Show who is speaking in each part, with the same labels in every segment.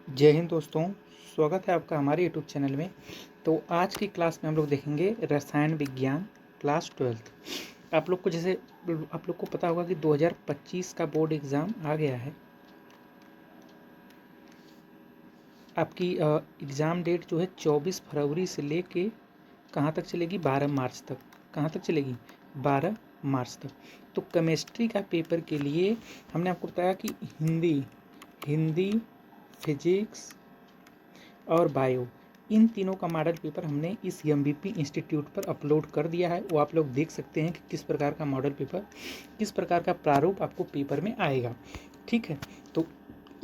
Speaker 1: जय हिंद दोस्तों, स्वागत है आपका हमारे यूट्यूब चैनल में। तो आज की क्लास में हम लोग देखेंगे रसायन विज्ञान क्लास 12। आप लोग को पता होगा कि 2025 का बोर्ड एग्ज़ाम आ गया है। आपकी एग्ज़ाम डेट जो है 24 फरवरी से लेके कहाँ तक चलेगी, 12 मार्च तक। कहाँ तक चलेगी, 12 मार्च तक। तो केमिस्ट्री का पेपर के लिए हमने आपको बताया कि हिंदी, फिजिक्स और बायो, इन तीनों का मॉडल पेपर हमने इस एमबीपी इंस्टीट्यूट पर अपलोड कर दिया है। वो आप लोग देख सकते हैं कि किस प्रकार का मॉडल पेपर, किस प्रकार का प्रारूप आपको पेपर में आएगा। ठीक है, तो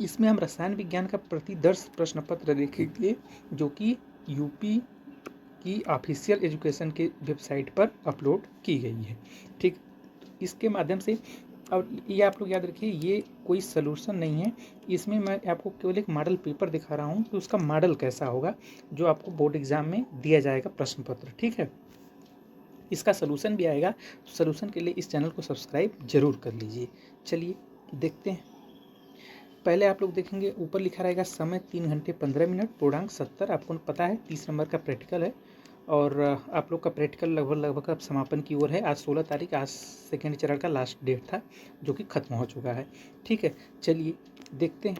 Speaker 1: इसमें हम रसायन विज्ञान का प्रतिदर्श प्रश्न पत्र देखेंगे, जो कि यूपी की ऑफिशियल एजुकेशन के वेबसाइट पर अपलोड की गई है। ठीक, इसके माध्यम से, और ये आप लोग याद रखिए, ये कोई सलूशन नहीं है। इसमें मैं आपको केवल एक मॉडल पेपर दिखा रहा हूँ कि उसका मॉडल कैसा होगा, जो आपको बोर्ड एग्जाम में दिया जाएगा प्रश्न पत्र। ठीक है, इसका सलूशन भी आएगा। तो सलूशन के लिए इस चैनल को सब्सक्राइब जरूर कर लीजिए। चलिए देखते हैं। पहले आप लोग देखेंगे, ऊपर लिखा रहेगा समय 3 घंटे 15 मिनट, पूर्णांक 70। आपको पता है 30 नंबर का प्रैक्टिकल है, और आप लोग का प्रैक्टिकल लगभग अब समापन की ओर है। आज 16 तारीख, आज सेकेंड चरण का लास्ट डेट था, जो कि खत्म हो चुका है। ठीक है, चलिए देखते हैं।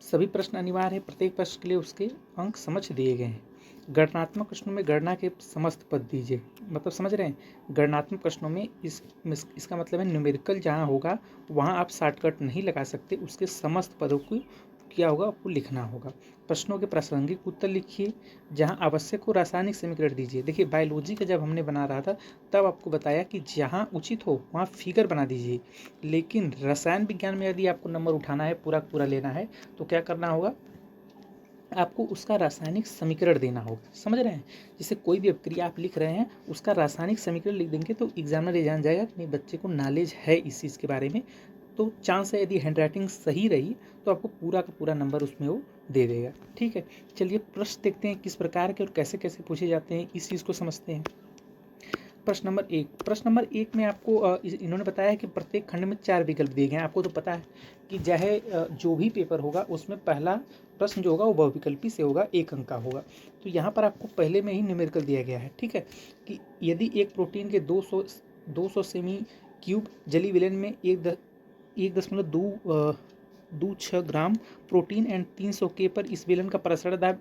Speaker 1: सभी प्रश्न अनिवार्य है, प्रत्येक प्रश्न के लिए उसके अंक समझ दिए गए हैं। गणनात्मक प्रश्नों में गणना के समस्त पद दीजिए। मतलब समझ रहे हैं, गणनात्मक प्रश्नों में इसका मतलब है न्यूमेरिकल जहाँ होगा वहाँ आप शॉर्टकट नहीं लगा सकते, उसके समस्त पदों को क्या होगा, आपको लिखना होगा। प्रश्नों के प्रासंगिक उत्तर लिखिए। जहाँ आवश्यक हो रासायनिक समीकरण दीजिए। देखिए, बायोलॉजी का जब हमने बना रहा था तब आपको बताया कि जहाँ उचित हो वहाँ फिगर बना दीजिए, लेकिन रसायन विज्ञान में यदि आपको नंबर उठाना है, पूरा पूरा लेना है, तो क्या करना होगा, आपको उसका रासायनिक समीकरण देना होगा। समझ रहे हैं, जैसे कोई भी अभिक्रिया आप लिख रहे हैं, उसका रासायनिक समीकरण लिख देंगे तो एग्जामिनर ये जान जाएगा कि नहीं, बच्चे को नॉलेज है इस चीज़ के बारे में। तो चांस है, यदि हैंडराइटिंग सही रही तो आपको पूरा का पूरा नंबर उसमें वो दे देगा। ठीक है, चलिए प्रश्न देखते हैं किस प्रकार के और कैसे कैसे पूछे जाते हैं, इस चीज़ को समझते हैं। प्रश्न नंबर एक में आपको इन्होंने बताया है कि प्रत्येक खंड में 4 विकल्प दिए गए हैं। आपको तो पता है कि चाहे जो भी पेपर होगा उसमें पहला प्रश्न जो होगा वो बहुविकल्पी से होगा, 1 अंक का होगा। तो यहाँ पर आपको पहले में ही न्यूमेरिकल दिया गया है। ठीक है, कि यदि एक प्रोटीन के 200 सेमी क्यूब जली विलयन में 1.26 ग्राम प्रोटीन एंड 300 के पर इस विलयन का प्रसारण दाब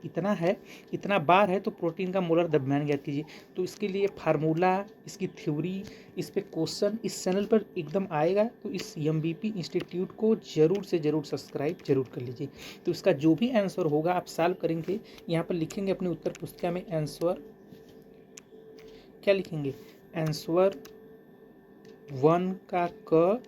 Speaker 1: इतना बार है, तो प्रोटीन का मोलर द्रव्यमान ज्ञात कीजिए। तो इसके लिए फार्मूला, इसकी थ्योरी, इस पे क्वेश्चन इस चैनल पर एकदम आएगा। तो इस एमबीपी इंस्टीट्यूट को जरूर से जरूर सब्सक्राइब जरूर कर लीजिए। तो इसका जो भी आंसर होगा आप सॉल्व करेंगे, यहाँ पर लिखेंगे अपनी उत्तर पुस्तिका में आंसर क्या लिखेंगे, आंसर 1 का क।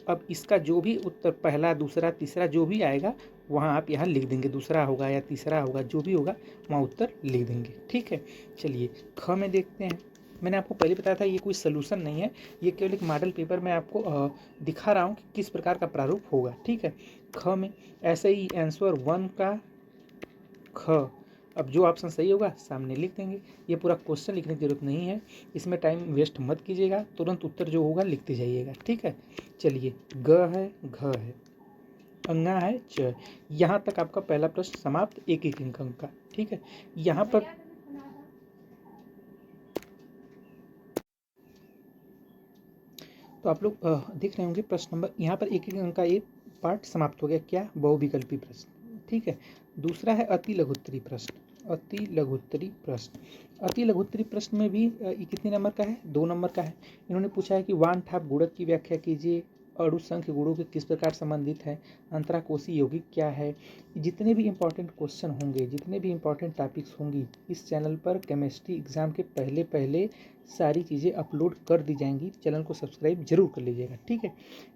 Speaker 1: अब इसका जो भी उत्तर पहला, दूसरा, तीसरा जो भी आएगा वहाँ आप यहाँ लिख देंगे, दूसरा होगा या तीसरा होगा, जो भी होगा वहाँ उत्तर लिख देंगे। ठीक है, चलिए ख में देखते हैं। मैंने आपको पहले बताया था ये कोई सलूशन नहीं है, ये केवल एक मॉडल पेपर में आपको दिखा रहा हूँ कि किस प्रकार का प्रारूप होगा। ठीक है, ख में ऐसे ही आंसर 1 का ख। अब जो ऑप्शन सही होगा सामने लिख देंगे। ये पूरा क्वेश्चन लिखने की जरूरत नहीं है, इसमें टाइम वेस्ट मत कीजिएगा, तुरंत उत्तर जो होगा लिखते जाइएगा। ठीक है, चलिए ग है, घ है, अंगा है, च। यहाँ तक आपका पहला प्रश्न समाप्त, एक एक अंक का। ठीक है, यहाँ पर तो आप लोग देख रहे होंगे प्रश्न नंबर, यहाँ पर एक एक अंक का एक पार्ट समाप्त हो गया। क्या, बहुविकल्पी प्रश्न। ठीक है, दूसरा है अति लघुत्तरी प्रश्न। अति लघुत्तरी प्रश्न, अति लघुत्तरी प्रश्न में भी ये कितने नंबर का है, 2 नंबर का है। इन्होंने पूछा है कि वान ठाप गुणक की व्याख्या कीजिए, अणु संख्य गुणों के किस प्रकार संबंधित है, अंतराकोशीय यौगिक क्या है। जितने भी इंपॉर्टेंट क्वेश्चन होंगे, जितने भी इंपॉर्टेंट टॉपिक्स होंगी, इस चैनल पर केमिस्ट्री एग्जाम के पहले पहले सारी चीज़ें अपलोड कर दी जाएंगी। चैनल को सब्सक्राइब जरूर कर लीजिएगा। ठीक है,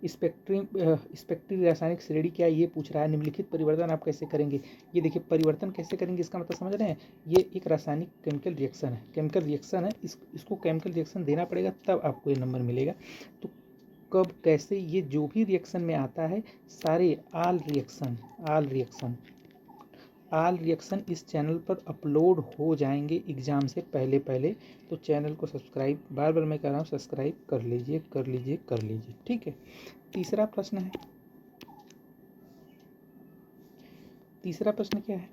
Speaker 1: स्पेक्ट्री रासायनिक श्रेणी क्या है, ये पूछ रहा है। निम्नलिखित परिवर्तन आप कैसे करेंगे। ये देखिए, परिवर्तन कैसे करेंगे, इसका मतलब समझ रहे हैं, ये एक रासायनिक केमिकल रिएक्शन है, इसको केमिकल रिएक्शन देना पड़ेगा, तब आपको ये नंबर मिलेगा। तो कब, कैसे, ये जो भी रिएक्शन में आता है, सारे आल रिएक्शन इस चैनल पर अपलोड हो जाएंगे एग्जाम से पहले पहले। तो चैनल को सब्सक्राइब, बार बार मैं कह रहा हूँ, सब्सक्राइब कर लीजिए, कर लीजिए, कर लीजिए। ठीक है, तीसरा प्रश्न है, तीसरा प्रश्न क्या है,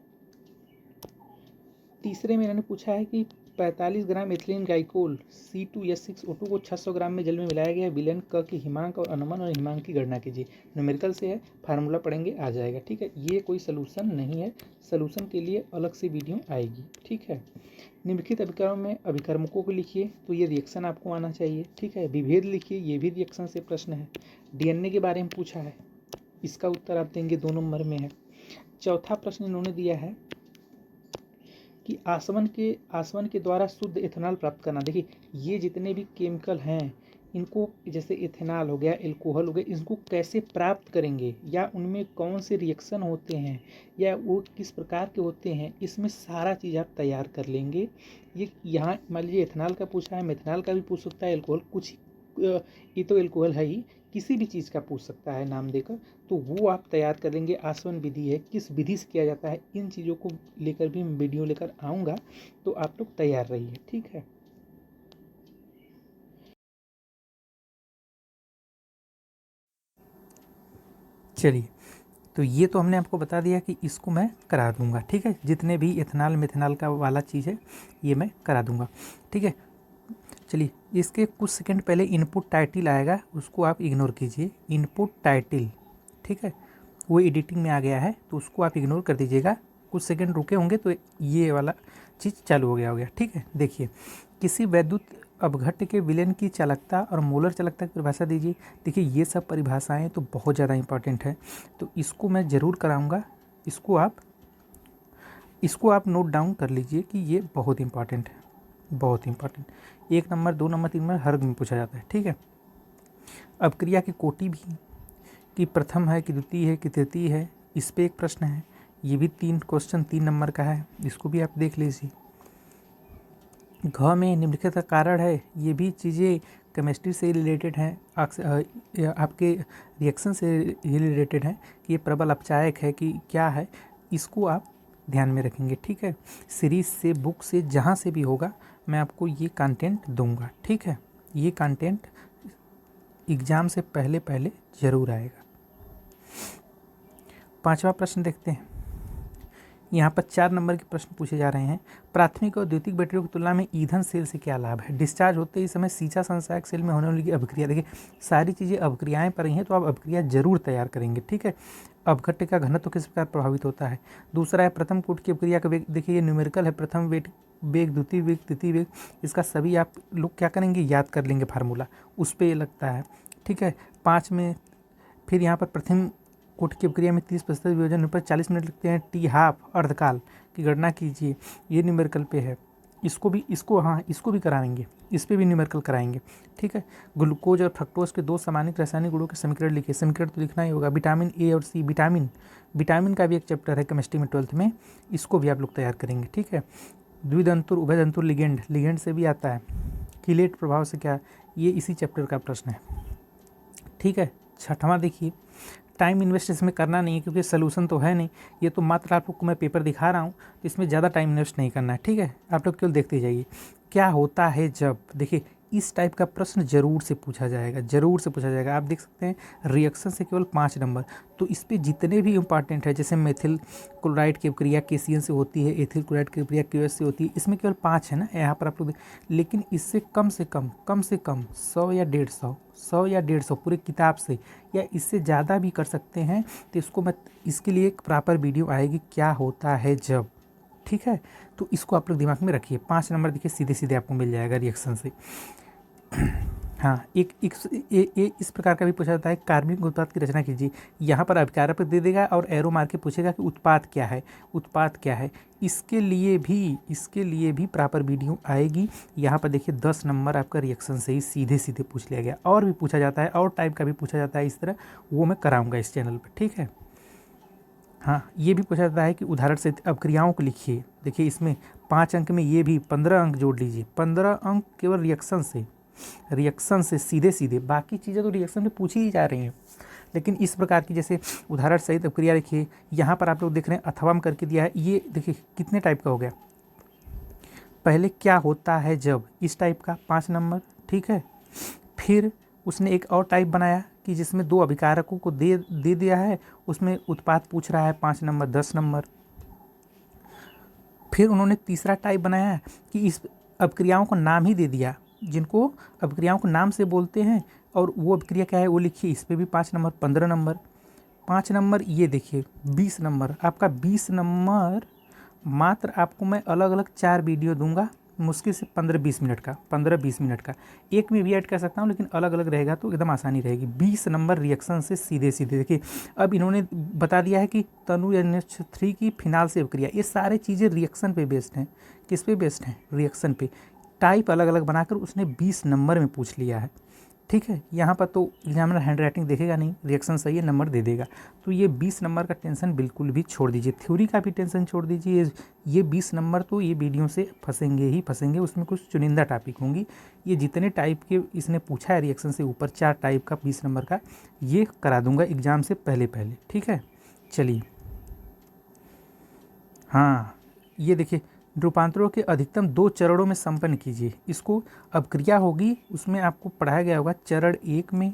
Speaker 1: तीसरे में इन्होंने पूछा है कि 45 ग्राम एथिलीन ग्लाइकोल C2H6O2 को 600 ग्राम में जल में मिलाया गया है। विलयन क की हिमांक और अनुमान और हिमांक की गणना कीजिए। न्यूमेरिकल से है, फार्मूला पढ़ेंगे आ जाएगा। ठीक है, ये कोई सलूशन नहीं है, सलूशन के लिए अलग से वीडियो आएगी। ठीक है, निम्नलिखित अभिक्रम में अभिकर्मकों को लिखिए, तो ये रिएक्शन आपको आना चाहिए। ठीक है, विभेद लिखिए, ये भी रिएक्शन से प्रश्न है। डीएनए के बारे में पूछा है, इसका उत्तर आप देंगे 2 नंबर में है। चौथा प्रश्न इन्होंने दिया है कि आसवन के द्वारा शुद्ध एथेनॉल प्राप्त करना। देखिए, ये जितने भी केमिकल हैं, इनको जैसे एथेनॉल हो गया, एल्कोहल हो गया, इसको कैसे प्राप्त करेंगे, या उनमें कौन से रिएक्शन होते हैं, या वो किस प्रकार के होते हैं, इसमें सारा चीज़ आप तैयार कर लेंगे। ये यहाँ मान लीजिए एथेनॉल का पूछा है, मेथनॉल का भी पूछ सकता है, एल्कोहल कुछ ये तो एल्कोहल है ही, किसी भी चीज़ का पूछ सकता है नाम देकर, तो वो आप तैयार कर लेंगे। आसवन विधि है, किस विधि से किया जाता है, इन चीज़ों को लेकर भी मैं वीडियो लेकर आऊँगा, तो आप लोग तैयार रहिए। ठीक है, चलिए, तो ये तो हमने आपको बता दिया कि इसको मैं करा दूंगा। ठीक है, जितने भी एथेनॉल मेथनॉल का वाला चीज़ है ये मैं करा दूंगा। ठीक है, चलिए, इसके कुछ सेकंड पहले इनपुट टाइटल आएगा, उसको आप इग्नोर कीजिए। इनपुट टाइटल, ठीक है, वो एडिटिंग में आ गया है, तो उसको आप इग्नोर कर दीजिएगा। कुछ सेकंड रुके होंगे तो ये वाला चीज़ चालू हो गया। ठीक है, देखिए, किसी वैद्युत अपघट्य के विलयन की चालकता और मोलर चालकता की परिभाषा दीजिए। देखिए, ये सब परिभाषाएं तो बहुत ज़्यादा इंपॉर्टेंट है, तो इसको मैं ज़रूर कराऊंगा। इसको आप नोट डाउन कर लीजिए कि ये बहुत इंपॉर्टेंट है, बहुत इंपॉर्टेंट। 1 नंबर, 2 नंबर, 3 नंबर हर में पूछा जाता है। ठीक है, अपक्रिया की कोटि भी, कि प्रथम है कि द्वितीय है कि तृतीय है, इस पे एक प्रश्न है। ये भी 3 क्वेश्चन 3 नंबर का है, इसको भी आप देख लीजिए। घ में निम्नलिखित का कारण है, ये भी चीज़ें केमिस्ट्री से रिलेटेड हैं, आपके रिएक्शन से ही रिलेटेड है कि ये प्रबल अपचायक है कि क्या है, इसको आप ध्यान में रखेंगे। ठीक है, सीरीज से, बुक से, जहाँ से भी होगा मैं आपको ये कंटेंट दूंगा। ठीक है, ये कंटेंट एग्ज़ाम से पहले पहले ज़रूर आएगा। 5वां प्रश्न देखते हैं। यहाँ पर 4 नंबर के प्रश्न पूछे जा रहे हैं। प्राथमिक और द्वितीयक बैटरियों की तुलना में ईंधन सेल से क्या लाभ है? डिस्चार्ज होते ही समय सीचा संचायक सेल में होने वाली अभिक्रिया, देखिए सारी चीज़ें अभिक्रियाएँ पर ही हैं, तो आप अभिक्रिया जरूर तैयार करेंगे। ठीक है, अपघट्य का घनत्व किस प्रकार प्रभावित होता है? दूसरा है प्रथम कूट की अभिक्रिया का वेग, देखिए ये न्यूमेरिकल है, प्रथम वेग, द्वितीय वेग, तृतीय वेग, इसका सभी आप लोग क्या करेंगे, याद कर लेंगे फार्मूला, उस पर ये लगता है। ठीक है, 5 में फिर यहाँ पर प्रथम कूट की अभिक्रिया में 30% विभाजन पर 40 मिनट लगते हैं, टी हाफ अर्धकाल की गणना कीजिए, ये न्यूमेरिकल पे है। इसको भी कराएंगे, इस पे भी न्यूमेरिकल कराएंगे। ठीक है, ग्लूकोज और फ्रक्टोज के 2 सामान्य रासायनिक गुणों के समीकरण लिखिए। समीकरण तो लिखना ही होगा। विटामिन ए और सी, विटामिन का भी एक चैप्टर है केमिस्ट्री में 12th में, इसको भी आप लोग तैयार करेंगे। ठीक है, द्विदंतुर उभयदंतुर लिगेंड से भी आता है। किलेट प्रभाव से क्या, ये इसी चैप्टर का प्रश्न है। ठीक है, 6वां देखिए, टाइम इन्वेस्ट इसमें करना नहीं है क्योंकि सोल्यूशन तो है नहीं, ये तो मात्र आप लोग को मैं पेपर दिखा रहा हूँ, तो इसमें ज़्यादा टाइम इन्वेस्ट नहीं करना है। ठीक है, आप लोग केवल देखते जाइए। क्या होता है जब, देखिए इस टाइप का प्रश्न जरूर से पूछा जाएगा। आप देख सकते हैं रिएक्शन से केवल 5 नंबर, तो इस पे जितने भी इंपॉर्टेंट है, जैसे मेथिल क्लोराइड की प्रक्रिया KCN से होती है, एथिल क्लोराइड की प्रक्रिया QS से होती है, इसमें केवल 5 है ना यहाँ पर आप लोग, लेकिन इससे कम से कम 100 या 150 पूरे किताब से, या इससे ज़्यादा भी कर सकते हैं। तो इसके लिए एक प्रॉपर वीडियो आएगी, क्या होता है जब। ठीक है, तो इसको आप लोग दिमाग में रखिए। 5 नंबर देखिए सीधे आपको मिल जाएगा रिएक्शन से। हाँ, एक इस प्रकार का भी पूछा जाता है, कार्बनिक उत्पाद की रचना कीजिए। यहाँ पर अभिकारक दे देगा और एरो मार के पूछेगा कि उत्पाद क्या है। इसके लिए भी प्रॉपर वीडियो आएगी। यहाँ पर देखिए 10 नंबर आपका रिएक्शन से ही सीधे पूछ लिया गया। और भी पूछा जाता है, और टाइप का भी पूछा जाता है इस तरह, वो मैं कराऊंगा इस चैनल पर। ठीक है, हाँ, ये भी पूछा जाता है कि उदाहरण से अभिक्रियाओं को लिखिए। देखिए इसमें 5 अंक में ये भी 15 अंक जोड़ लीजिए। 15 अंक केवल रिएक्शन से सीधे, बाकी चीज़ें तो रिएक्शन में पूछी ही जा रही हैं, लेकिन इस प्रकार की जैसे उदाहरण सहित अभिक्रिया लिखिए। यहाँ पर आप लोग देख रहे हैं अथवा में करके दिया है, ये देखिए कितने टाइप का हो गया। पहले क्या होता है जब, इस टाइप का 5 नंबर। ठीक है, फिर उसने एक और टाइप बनाया कि जिसमें 2 अभिकारकों को दे दिया है, उसमें उत्पाद पूछ रहा है 5 नंबर 10 नंबर। फिर उन्होंने तीसरा टाइप बनाया है कि इस अपक्रियाओं को नाम ही दे दिया, जिनको अपक्रियाओं को नाम से बोलते हैं, और वो अपक्रिया क्या है वो लिखिए। इस पर भी 5 नंबर 15 नंबर 5 नंबर। ये देखिए 20 नंबर, आपका 20 नंबर मात्र आपको मैं अलग अलग 4 वीडियो दूंगा, मुश्किल से 15-20 मिनट का, 15-20 मिनट का, एक में भी ऐड कर सकता हूँ, लेकिन अलग अलग रहेगा तो एकदम आसानी रहेगी। 20 नंबर रिएक्शन से सीधे सीधे देखिए। अब इन्होंने बता दिया है कि तनु NH3 की फिनाल से अभिक्रिया, ये सारे चीज़ें रिएक्शन पे बेस्ड हैं। किस पे बेस्ड हैं? रिएक्शन पे। टाइप अलग अलग बनाकर उसने 20 नंबर में पूछ लिया है, ठीक है। यहाँ पर तो एग्जामिनर हैंड राइटिंग देखेगा नहीं, रिएक्शन सही है नंबर दे देगा। तो ये 20 नंबर का टेंशन बिल्कुल भी छोड़ दीजिए, थ्योरी का भी टेंशन छोड़ दीजिए। ये 20 नंबर तो ये वीडियो से फंसेंगे ही फंसेंगे, उसमें कुछ चुनिंदा टॉपिक होंगी। ये जितने टाइप के इसने पूछा है रिएक्शन से ऊपर 4 टाइप का 20 नंबर का, ये करा दूंगा एग्जाम से पहले पहले, ठीक है। चलिए, हाँ ये देखिए, रूपांतरों के अधिकतम 2 चरणों में संपन्न कीजिए। इसको अब क्रिया होगी, उसमें आपको पढ़ाया गया होगा चरण 1 में,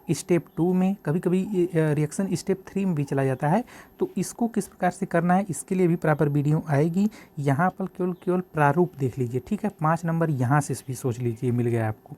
Speaker 1: स्टेप 2 में, कभी कभी रिएक्शन स्टेप 3 में भी चला जाता है। तो इसको किस प्रकार से करना है इसके लिए भी प्रॉपर वीडियो आएगी। यहाँ पर केवल प्रारूप देख लीजिए, ठीक है। 5 नंबर यहाँ से भी सोच लीजिए, मिल गया आपको।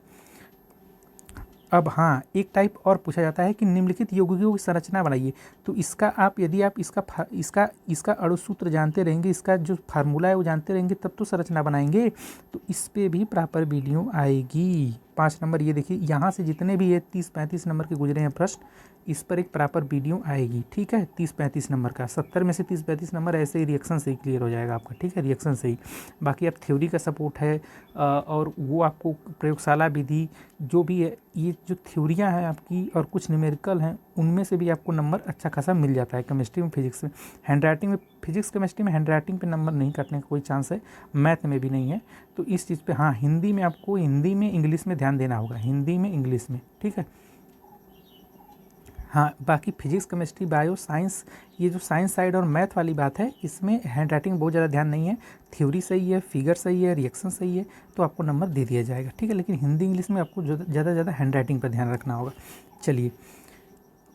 Speaker 1: अब हाँ, एक टाइप और पूछा जाता है कि निम्नलिखित यौगिकों की संरचना बनाइए। तो इसका आप यदि आप इसका अणुसूत्र जानते रहेंगे, इसका जो फार्मूला है वो जानते रहेंगे, तब तो संरचना बनाएंगे। तो इस पे भी प्रॉपर वीडियो आएगी। 5 नंबर ये देखिए, यहाँ से जितने भी ये 30-35 नंबर के गुजरे हैं प्रश्न, इस पर एक प्रॉपर वीडियो आएगी, ठीक है। 30-35 नंबर का, 70 में से 30-35 नंबर ऐसे ही रिएक्शन से ही क्लियर हो जाएगा आपका, ठीक है, रिएक्शन से ही। बाकी अब थ्योरी का सपोर्ट है, और वो आपको प्रयोगशाला विधि जो भी है, ये जो थ्योरियाँ हैं आपकी और कुछ न्यूमेरिकल हैं, उनमें से भी आपको नंबर अच्छा खासा मिल जाता है। केमिस्ट्री में, फिजिक्स में, हैंड राइटिंग में, फिजिक्स केमिस्ट्री में हैंड राइटिंग पे नंबर नहीं कटने का कोई चांस है, मैथ में भी नहीं है। तो इस चीज़ पे हाँ, हिंदी में आपको हिंदी में इंग्लिश में ध्यान देना होगा, हिंदी में इंग्लिश में, ठीक है। हाँ, बाकी फिजिक्स केमिस्ट्री बायो साइंस, ये जो साइंस साइड और मैथ वाली बात है, इसमें हैंड राइटिंग बहुत ज़्यादा ध्यान नहीं है। थ्योरी सही है, फिगर सही है, रिएक्शन सही है, तो आपको नंबर दे दिया जाएगा, ठीक है। लेकिन हिंदी इंग्लिश में आपको ज़्यादा हैंड राइटिंग पर ध्यान रखना होगा। चलिए,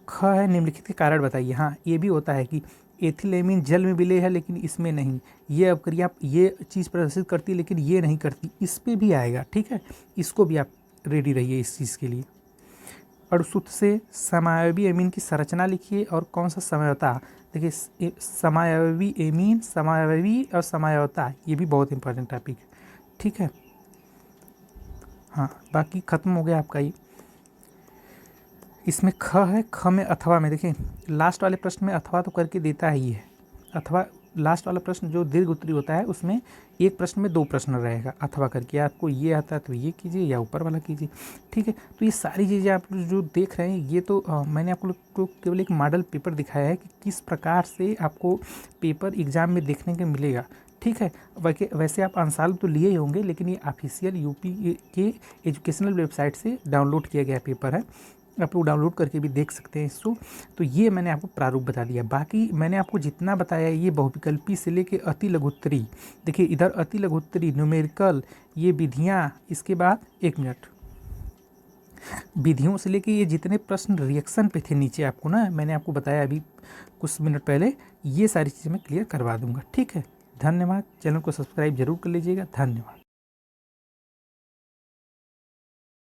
Speaker 1: ख है निम्नलिखित के कारण बताइए। हाँ, ये भी होता है कि एथिलेमिन जल में विलेय है लेकिन इसमें नहीं, ये अपक्रिया ये चीज़ प्रदर्शित करती है लेकिन ये नहीं करती, इस पर भी आएगा, ठीक है। इसको भी आप रेडी रहिए इस चीज़ के लिए। अणुसूत्र से समावयवी एमीन की संरचना लिखिए और कौन सा समयवता। देखिए, समावयवी एमीन, समावयवी और समयवता, ये भी बहुत इंपॉर्टेंट टॉपिक है, ठीक है। हाँ, बाकी खत्म हो गया आपका ये। इसमें ख है, ख में अथवा में देखिए, लास्ट वाले प्रश्न में अथवा तो करके देता ही है। अथवा लास्ट वाला प्रश्न जो दीर्घ उत्तरी होता है, उसमें एक प्रश्न में 2 प्रश्न रहेगा अथवा करके। आपको ये आता है तो ये कीजिए या ऊपर वाला कीजिए, ठीक है। तो ये सारी चीज़ें आप जो देख रहे हैं, ये तो मैंने आपको को केवल एक मॉडल पेपर दिखाया है कि किस प्रकार से आपको पेपर एग्ज़ाम में देखने को मिलेगा, ठीक है। वैसे आप आंसर तो लिए ही होंगे, लेकिन ये ऑफिशियल यूपी के एजुकेशनल वेबसाइट से डाउनलोड किया गया पेपर है, आप लोग डाउनलोड करके भी देख सकते हैं इसको। तो ये मैंने आपको प्रारूप बता दिया। बाकी मैंने आपको जितना बताया, ये बहुविकल्पी से लेके अति लघुत्तरी, देखिए इधर अति लघुत्तरी, न्यूमेरिकल, ये विधियाँ, इसके बाद 1 मिनट, विधियों से लेके ये जितने प्रश्न रिएक्शन पे थे नीचे, आपको ना मैंने आपको बताया अभी कुछ मिनट पहले, ये सारी चीज़ें मैं क्लियर करवा दूंगा, ठीक है। धन्यवाद। चैनल को सब्सक्राइब जरूर कर लीजिएगा। धन्यवाद।